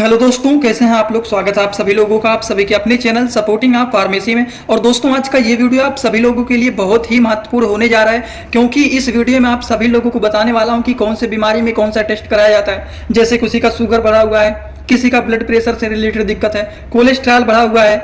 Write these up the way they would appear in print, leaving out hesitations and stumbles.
Hello दोस्तों, कैसे हैं आप लोग। स्वागत है आप सभी लोगों का आप सभी के अपने चैनल सपोर्टिंग आप फार्मेसी में। और दोस्तों, आज का ये वीडियो आप सभी लोगों के लिए बहुत ही महत्वपूर्ण होने जा रहा है, क्योंकि इस वीडियो में आप सभी लोगों को बताने वाला हूं कि कौन से बीमारी में कौन सा टेस्ट कराया जाता है। जैसे किसी का शुगर बढ़ा हुआ है, किसी का ब्लड प्रेशर से रिलेटेड दिक्कत है, कोलेस्ट्रॉल बढ़ा हुआ है,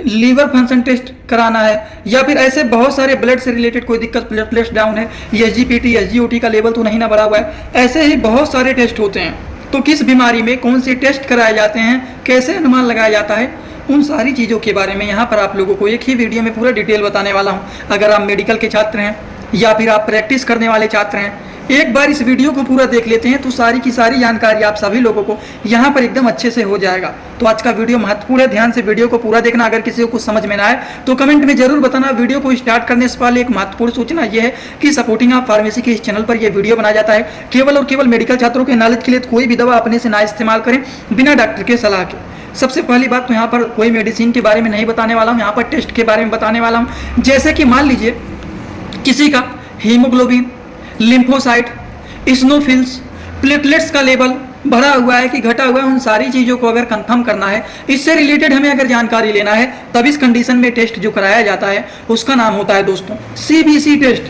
लीवर फंक्शन टेस्ट कराना है, या फिर ऐसे बहुत सारे ब्लड से रिलेटेड कोई दिक्कत, ब्लड प्लेट्स डाउन है, एसजीपीटी एसजीओटी का लेवल तो नहीं ना बढ़ा हुआ है, ऐसे ही बहुत सारे टेस्ट होते हैं। तो किस बीमारी में कौन से टेस्ट कराए जाते हैं, कैसे अनुमान लगाया जाता है, उन सारी चीज़ों के बारे में यहाँ पर आप लोगों को एक ही वीडियो में पूरा डिटेल बताने वाला हूँ। अगर आप मेडिकल के छात्र हैं या फिर आप प्रैक्टिस करने वाले छात्र हैं, एक बार इस वीडियो को पूरा देख लेते हैं तो सारी की सारी जानकारी आप सभी लोगों को यहाँ पर एकदम अच्छे से हो जाएगा। तो आज का वीडियो महत्वपूर्ण है, ध्यान से वीडियो को पूरा देखना। अगर किसी को कुछ समझ में ना आए तो कमेंट में जरूर बताना। वीडियो को स्टार्ट करने से पहले एक महत्वपूर्ण सूचना यह है कि सपोर्टिंग आप फार्मेसी के इस चैनल पर यह वीडियो बनाया जाता है केवल और केवल मेडिकल छात्रों के नॉलेज के लिए। कोई भी दवा अपने से ना इस्तेमाल करें बिना डॉक्टर के सलाह के। सबसे पहली बात तो यहाँ पर कोई मेडिसिन के बारे में नहीं बताने वाला हूँ, यहाँ पर टेस्ट के बारे में बताने वाला हूँ। जैसे कि मान लीजिए किसी का हीमोग्लोबिन, लिम्फोसाइट, इस्नोफिल्स, प्लेटलेट्स का लेवल बढ़ा हुआ है कि घटा हुआ है, उन सारी चीज़ों को अगर कंफर्म करना है, इससे रिलेटेड हमें अगर जानकारी लेना है, तब इस कंडीशन में टेस्ट जो कराया जाता है उसका नाम होता है दोस्तों सीबीसी टेस्ट।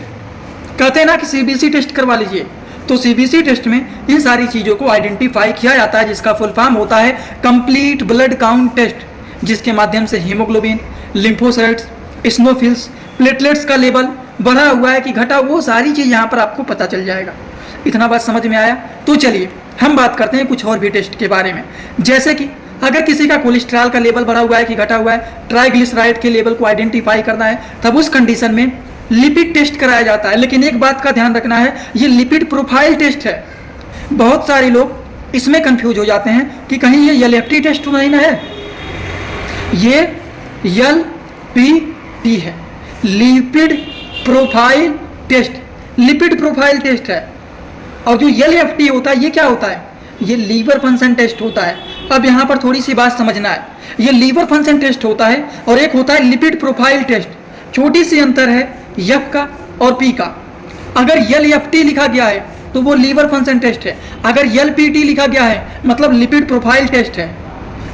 कहते हैं ना कि सीबीसी टेस्ट करवा लीजिए, तो सीबीसी टेस्ट में इन सारी चीज़ों को आइडेंटिफाई किया जाता है, जिसका फुल फॉर्म होता है कंप्लीट ब्लड काउंट टेस्ट, जिसके माध्यम से हीमोग्लोबिन, लिम्फोसाइट्स, इस्नोफिल्स, प्लेटलेट्स का लेवल बढ़ा हुआ है कि घटा, वो सारी चीज़ यहाँ पर आपको पता चल जाएगा। इतना बात समझ में आया? तो चलिए हम बात करते हैं कुछ और भी टेस्ट के बारे में। जैसे कि अगर किसी का कोलेस्ट्रॉल का लेवल बढ़ा हुआ है कि घटा हुआ है, ट्राइग्लिसराइड के लेवल को आइडेंटिफाई करना है, तब उस कंडीशन में लिपिड टेस्ट कराया जाता है। लेकिन एक बात का ध्यान रखना है, ये लिपिड प्रोफाइल टेस्ट है। बहुत सारे लोग इसमें कंफ्यूज हो जाते हैं कि कहीं ये एलएफटी टेस्ट तो नहीं ना है। ये एलपीटी है, lipid profile test, lipid profile test है। और जो एलएफटी होता है ये क्या होता है? ये लीवर फंक्शन टेस्ट होता है। अब यहाँ पर थोड़ी सी बात समझना है, ये लीवर फंक्शन टेस्ट होता है और एक होता है लिपिड प्रोफाइल टेस्ट। छोटी सी अंतर है एफ का और पी का। अगर एलएफटी लिखा गया है तो वो लीवर फंक्शन टेस्ट है, अगर एलपीटी लिखा गया है मतलब लिपिड प्रोफाइल टेस्ट है।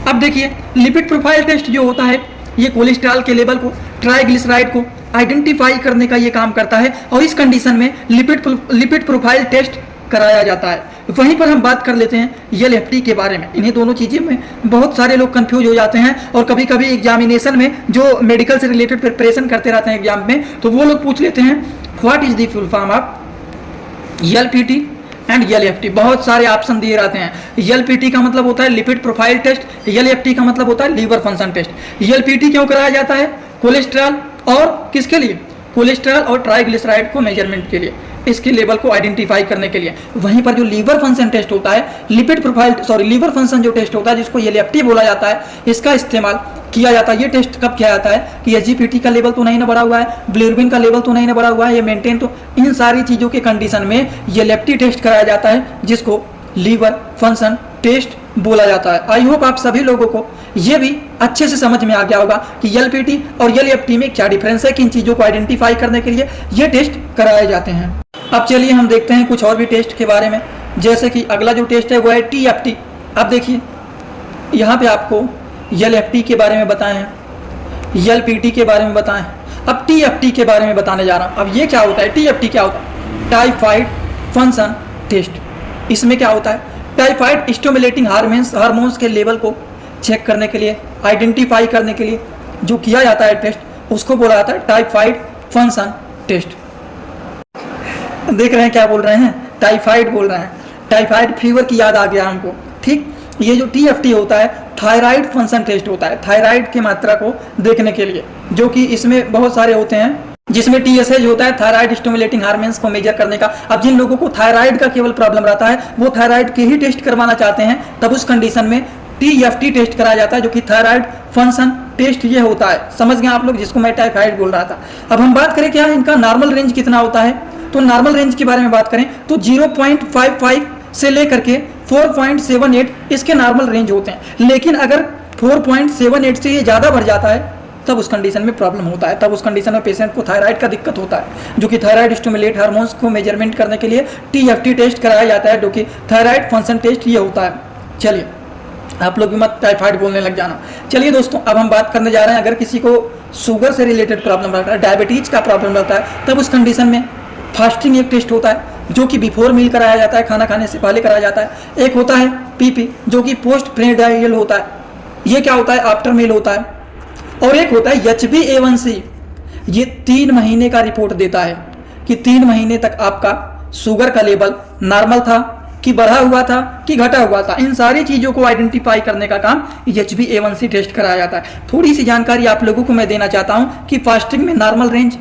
अब देखिए, लिपिड प्रोफाइल टेस्ट जो होता है ये कोलेस्ट्रॉल के लेवल को, ट्राइग्लिसराइड को आइडेंटिफाई करने का ये काम करता है, और इस कंडीशन में लिपिड प्रोफाइल टेस्ट कराया जाता है। वहीं पर हम बात कर लेते हैं एलएफटी के बारे में। इन्हीं दोनों चीज़ें में बहुत सारे लोग कंफ्यूज हो जाते हैं, और कभी कभी एग्जामिनेशन में जो मेडिकल से रिलेटेड प्रिपरेशन करते रहते हैं एग्जाम में, तो वो लोग पूछ लेते हैं what is the full form of LPT and LFT. बहुत सारे ऑप्शन दिए रहते हैं। एलपीटी का मतलब होता है लिपिड प्रोफाइल टेस्ट, एलएफटी का मतलब होता है लीवर फंक्शन टेस्ट। एलपीटी क्यों कराया जाता है? कोलेस्ट्रॉल और किसके लिए? कोलेस्ट्रॉल और ट्राइग्लिसराइड को मेजरमेंट के लिए, इसके लेवल को आइडेंटिफाई करने के लिए। वहीं पर जो लीवर फंक्शन टेस्ट होता है, लीवर फंक्शन जो टेस्ट होता है जिसको एलएफटी बोला जाता है, इसका इस्तेमाल किया जाता है। ये टेस्ट कब किया जाता है कि एसजीपीटी का लेवल तो नहीं ना बढ़ा हुआ है, बिलिरुबिन का लेवल तो नहीं ना बढ़ा हुआ है, ये मेंटेन, तो इन सारी चीज़ों के कंडीशन में एलएफटी टेस्ट कराया जाता है, जिसको लीवर फंक्शन टेस्ट बोला जाता है। आई होप आप सभी लोगों को ये भी अच्छे से समझ में आ गया होगा कि एलपीटी और एलएफटी में क्या डिफरेंस है, कि इन चीज़ों को आइडेंटिफाई करने के लिए ये टेस्ट कराए जाते हैं। अब चलिए हम देखते हैं कुछ और भी टेस्ट के बारे में। जैसे कि अगला जो टेस्ट है वो है टीएफटी। अब देखिए यहाँ पे आपको एलएफटी के बारे में बताए हैं, एलपीटी के बारे में बताएं, अब टीएफटी के बारे में बताने जा रहा हूँ। अब ये क्या होता है? टीएफटी क्या होता है? Thyroid function test. इसमें क्या होता है? टाइफाइड स्टिमुलेटिंग हार्मोन्स के लेवल को चेक करने के लिए, आइडेंटिफाई करने के लिए जो किया जाता है टेस्ट, उसको बोला जाता है टाइफाइड फंक्शन टेस्ट। देख रहे हैं क्या बोल रहे हैं? टाइफाइड बोल रहे हैं। टाइफाइड फीवर की याद आ गया हमको, ठीक। ये जो टीएफटी होता है थायराइड फंक्शन टेस्ट होता है, थायराइड की मात्रा को देखने के लिए, जो कि इसमें बहुत सारे होते हैं, जिसमें टीएसएच होता है थायराइड स्टिमुलेटिंग हार्मोन्स को मेजर करने का। अब जिन लोगों को थायराइड का केवल प्रॉब्लम रहता है, वो थायराइड के ही टेस्ट करवाना चाहते हैं, तब उस कंडीशन में टीएफटी टेस्ट कराया जाता है, जो कि थायराइड फंक्शन टेस्ट ये होता है। समझ गए आप लोग, जिसको मैं टाइफाइड बोल रहा था। अब हम बात करें क्या इनका नॉर्मल रेंज कितना होता है, तो नॉर्मल रेंज के बारे में बात करें तो 0.55 से लेकर के 4.78 इसके नॉर्मल रेंज होते हैं। लेकिन अगर 4.78 से ये ज़्यादा बढ़ जाता है तब उस कंडीशन में प्रॉब्लम होता है, तब उस कंडीशन में पेशेंट को थायराइड का दिक्कत होता है, जो कि थायराइड स्टिमुलेट हार्मोन्स को मेजरमेंट करने के लिए टीएफटी टेस्ट कराया जाता है, जो कि थायराइड फंक्शन टेस्ट ये होता है। चलिए आप लोग भी मत टाइफाइड बोलने लग जाना। चलिए दोस्तों, अब हम बात करने जा रहे हैं, अगर किसी को शुगर से रिलेटेड प्रॉब्लम रहता है, डायबिटीज का प्रॉब्लम रहता है, तब उस कंडीशन में फास्टिंग एक टेस्ट होता है जो कि बिफोर मील कराया जाता है, खाना खाने से पहले कराया जाता है। एक होता है पीपी जो कि पोस्ट प्रेंडियल होता है, ये क्या होता है, आफ्टर मील होता है। और एक होता है HbA1c, ये 3 महीने का रिपोर्ट देता है कि 3 महीने तक आपका शुगर का लेवल नॉर्मल था कि बढ़ा हुआ था कि घटा हुआ था। इन सारी चीज़ों को आइडेंटिफाई करने का काम HbA1c टेस्ट कराया जाता है। थोड़ी सी जानकारी आप लोगों को मैं देना चाहता हूँ कि फास्टिंग में नॉर्मल रेंज,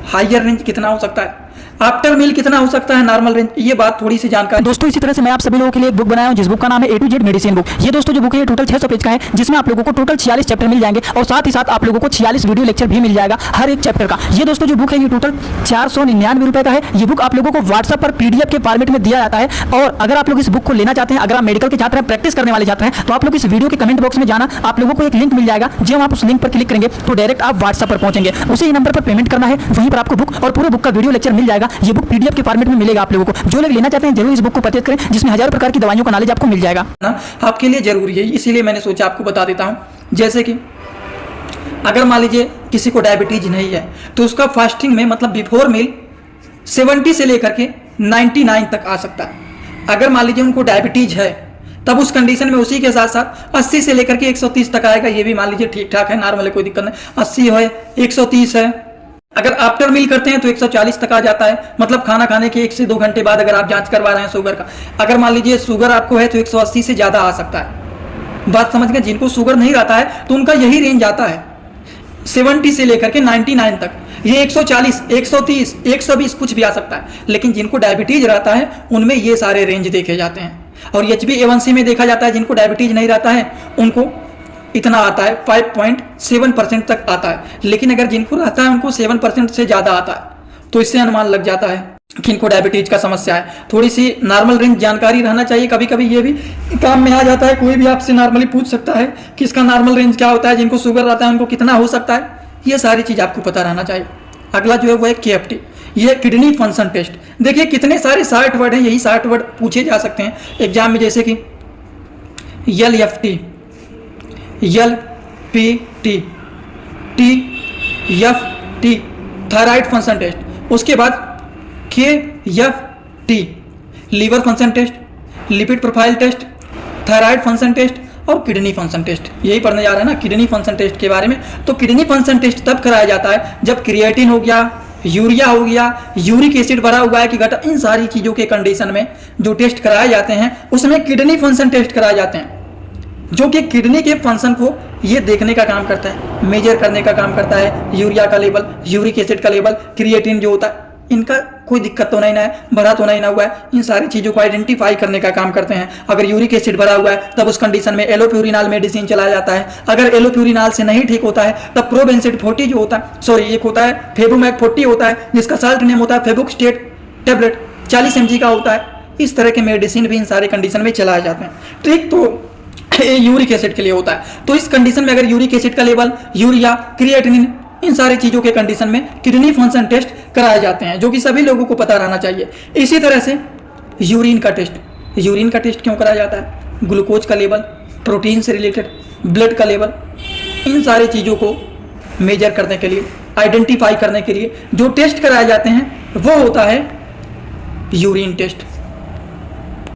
हायर रेंज कितना हो सकता है, आफ्टर मील कितना हो सकता है नॉर्मल रेंज, ये बात थोड़ी सी जानकारी। दोस्तों इसी तरह से मैं आप सभी लोगों के लिए एक बुक बनाया हूं जिस बुक का नाम है A to Z medicine book. ये दोस्तों जो बुक है ये टोटल 600 पेज का है, जिसमें आप लोगों को टोटल 46 चैप्टर मिल जाएंगे और साथ ही साथ आप लोगों को 46 वीडियो लेक्चर भी मिल जाएगा हर एक चैप्टर का। ये दोस्तों जो बुक है ये टोटल 499 रुपए का है। ये बुक आप लोगों को व्हाट्सएप पर PDF के फॉर्मेट में दिया जाता है। और अगर आप लोग इस बुक को लेना चाहते हैं, अगर आप मेडिकल के छात्र हैं, प्रैक्टिस करने वाले छात्र हैं, तो आप लोग इस वीडियो के कमेंट बॉक्स में जाना, आप लोगों को एक लिंक मिल जाएगा। जब आप उस लिंक पर क्लिक करेंगे तो डायरेक्ट आप व्हाट्सएप पर पहुंचेंगे, उसी नंबर पर पेमेंट करना है, वहीं पर आपको बुक और पूरे बुक का वीडियो लेक्चर मिल जाएगा। ये बुक PDF के फॉर्मेट में मिलेगा आप लोगों को। जो लोग लेना चाहते हैं जरूर इस बुक को परचेज करें, जिसमें हजारों प्रकार की दवाइयों का नॉलेज आपको मिल जाएगा ना, आपके लिए जरूरी है, इसीलिए मैंने सोचा आपको बता देता हूं। जैसे कि अगर मान लीजिए किसी को डायबिटीज नहीं है तो उसका फास्टिंग में मतलब बिफोर मील 70 से लेकर के 99 तक आ सकता है। अगर मान लीजिए उनको डायबिटीज है तब उस कंडीशन में उसी के साथ साथ 80 से लेकर के 130 तक आएगा। ये भी मान लीजिए ठीक ठाक है, नॉर्मल है, कोई दिक्कत नहीं। 80 है, 130 है। अगर आफ्टर मील करते हैं तो 140 तक आ जाता है, मतलब खाना खाने के 1 से 2 घंटे बाद अगर आप जांच करवा रहे हैं शुगर का। अगर मान लीजिए शुगर आपको है तो 180 से ज़्यादा आ सकता है। बात समझ गए। जिनको शुगर नहीं रहता है तो उनका यही रेंज आता है 70 से लेकर के 99 तक। ये 140, 130, 120 कुछ भी आ सकता है। लेकिन जिनको डायबिटीज रहता है उनमें ये सारे रेंज देखे जाते हैं। और HbA1c में देखा जाता है जिनको डायबिटीज नहीं रहता है उनको इतना आता है, 5.7% तक आता है। लेकिन अगर जिनको रहता है उनको 7% से ज़्यादा आता है। तो इससे अनुमान लग जाता है कि इनको डायबिटीज का समस्या है। थोड़ी सी नॉर्मल रेंज जानकारी रहना चाहिए, कभी कभी ये भी काम में आ जाता है। कोई भी आपसे नॉर्मली पूछ सकता है कि इसका नॉर्मल रेंज क्या होता है, जिनको शुगर रहता है उनको कितना हो सकता है, ये सारी चीज़ आपको पता रहना चाहिए। अगला जो है वो है KFT, ये किडनी फंक्शन टेस्ट। देखिए कितने सारे 60 वर्ड हैं, यही 60 वर्ड पूछे जा सकते हैं एग्जाम में, जैसे कि LFT, LPT, TFT thyroid function test. उसके बाद KFT liver function test, lipid profile test, thyroid function test और किडनी फंक्शन टेस्ट। यही पढ़ने जा रहे हैं ना किडनी फंक्शन टेस्ट के बारे में। तो किडनी फंक्शन टेस्ट तब कराया जाता है जब क्रिएटिन हो गया, यूरिया हो गया, यूरिक एसिड बढ़ा हुआ है कि घटा, इन सारी चीज़ों के कंडीशन में जो टेस्ट कराए जाते हैं उसमें किडनी फंक्शन टेस्ट कराए जाते हैं, जो कि किडनी के फंक्शन को ये देखने का काम करता है, मेजर करने का काम करता है। यूरिया का लेवल, यूरिक एसिड का लेवल, क्रिएटिन जो होता है, इनका कोई दिक्कत तो नहीं ना है, बढ़ा तो नहीं ना हुआ है, इन सारी चीज़ों को आइडेंटिफाई करने का काम करते हैं। अगर यूरिक एसिड बढ़ा हुआ है तब उस कंडीशन में एलोप्यूरिनाल मेडिसिन चलाया जाता है। अगर एलोप्यूरिनाल से नहीं ठीक होता है तब प्रोबेंसिड 40 जो होता है, सॉरी एक होता है फेबुमैक 40 होता है, जिसका साल्ट नेम होता है फेबुक्स्टेट टेबलेट 40 mg का होता है। इस तरह के मेडिसिन भी इन सारे कंडीशन में चलाए जाते हैं। ठीक, तो यूरिक एसिड के लिए होता है। तो इस कंडीशन में अगर यूरिक एसिड का लेवल, यूरिया, क्रिएटिनिन, इन सारी चीज़ों के कंडीशन में किडनी फंक्शन टेस्ट कराए जाते हैं, जो कि सभी लोगों को पता रहना चाहिए। इसी तरह से यूरिन का टेस्ट, यूरिन का टेस्ट क्यों कराया जाता है, ग्लूकोज का लेवल, प्रोटीन से रिलेटेड, ब्लड का लेवल, इन सारी चीज़ों को मेजर करने के लिए, आइडेंटिफाई करने के लिए जो टेस्ट कराए जाते हैं वो होता है यूरिन टेस्ट।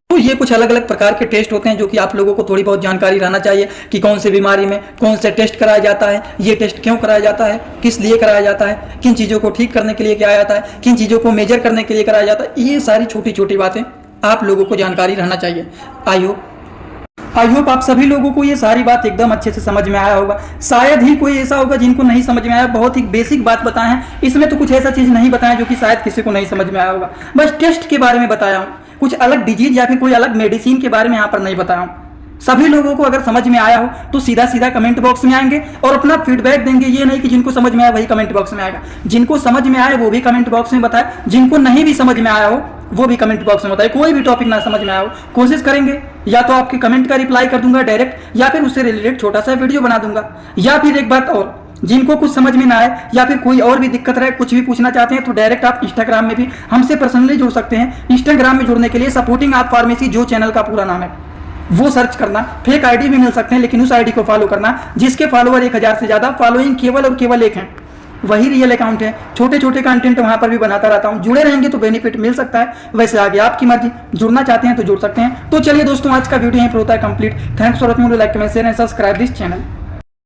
तो ये कुछ अलग अलग प्रकार के टेस्ट होते हैं जो कि आप लोगों को थोड़ी बहुत जानकारी रहना चाहिए कि कौन सी बीमारी में कौन से टेस्ट कराया जाता है, ये टेस्ट क्यों कराया जाता है, किस लिए कराया जाता है, किन चीज़ों को ठीक करने के लिए कराया जाता है, किन चीज़ों को मेजर करने के लिए कराया जाता है। ये सारी छोटी छोटी बातें आप लोगों को जानकारी रहना चाहिए। आई होप आप सभी लोगों को ये सारी बात एकदम अच्छे से समझ में आया होगा। शायद ही कोई ऐसा होगा जिनको नहीं समझ में आया। बहुत ही बेसिक बात बताए हैं, इसमें तो कुछ ऐसा चीज़ नहीं बताया जो कि शायद किसी को नहीं समझ में आया होगा। बस टेस्ट के बारे में बताया हूँ, कुछ अलग डिजीज या फिर कोई अलग मेडिसिन के बारे में यहाँ पर नहीं बताया हूँ। सभी लोगों को अगर समझ में आया हो तो सीधा सीधा कमेंट बॉक्स में आएंगे और अपना फीडबैक देंगे। ये नहीं कि जिनको समझ में आया वही कमेंट बॉक्स में आएगा। जिनको समझ में आए वो भी कमेंट बॉक्स में बताए, जिनको नहीं भी समझ में आया हो वो भी कमेंट बॉक्स में बताए। कोई भी टॉपिक ना समझ में आया हो, कोशिश करेंगे या तो आपके कमेंट का रिप्लाई कर दूंगा डायरेक्ट, या फिर उससे रिलेटेड छोटा सा वीडियो बना दूंगा। या फिर एक बात और, जिनको कुछ समझ में ना आए या फिर कोई और भी दिक्कत रहे, कुछ भी पूछना चाहते हैं तो डायरेक्ट आप इंस्टाग्राम में भी हमसे पर्सनली जुड़ सकते हैं। इंस्टाग्राम में जुड़ने के लिए सपोर्टिंग आप फार्मेसी जो चैनल का पूरा नाम है, वो सर्च करना, फेक आईडी भी मिल सकते हैं लेकिन उस आईडी को फॉलो करना जिसके फॉलोअर 1000 से ज़्यादा, फॉलोइंग केवल और केवल 1 है, वही रियल अकाउंट है। छोटे छोटे कंटेंट वहां पर भी बनाता रहता हूं, जुड़े रहेंगे तो बेनिफिट मिल सकता है, वैसे आगे आपकी मर्जी, जुड़ना चाहते हैं तो जुड़ सकते हैं। तो चलिए दोस्तों, आज का वीडियो यहीं पर होता है complete. Thanks for watching, like comment share and subscribe this channel.